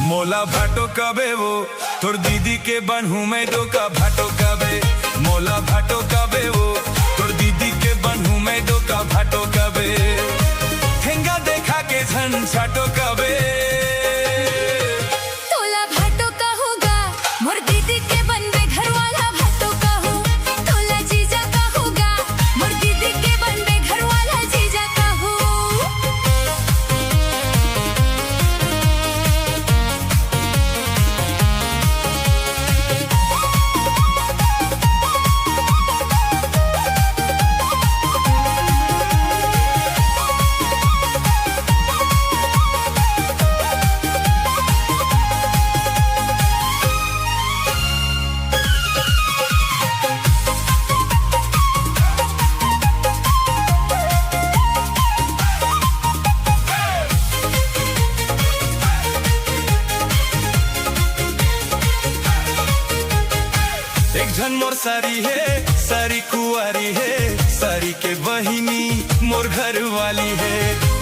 मोला भाटो कबे वो तोर दीदी के बनहू मैं दो का भाटो कबे। मोला भाटो कबे वो तोर दीदी के बनहू मैं दो का भाटो कबे। ठेंगा देखा के झन छाटो कबे। तोला भाटो का होगा मोर दीदी के बनबे घर वाला भाटो का हो। तोला जीजा का होगा मोर दीदी के बनबे घर वाला जीजा का हो। एक झन मोर सारी है सारी कुआरी है सारी के बहिनी मोर घर वाली है।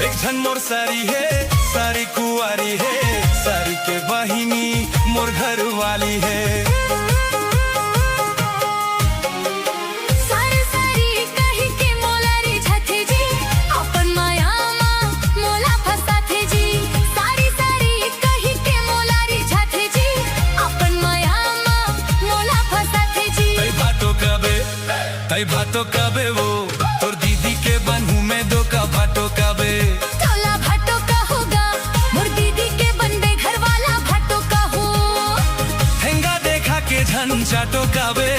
एक झन मोर सारी है सारी कुआरी है सारी के बहिनी मोर घर वाली है। सारी सारी कही के मोला रिझाथे जी अपन माया मा मोला फसाथे जी। सारी सारी कही के मोला रिझाथे जी अपन माया मा मोला फसाथे जी। तई भाटो कबे वो तोर दीदी के बनहू मैं दो का भाटो कबे। तोला भाटो का होगा मोर दीदी के बनबे घर वाला भाटो का हो। ठेंगा देखा के झन चाटो कबे।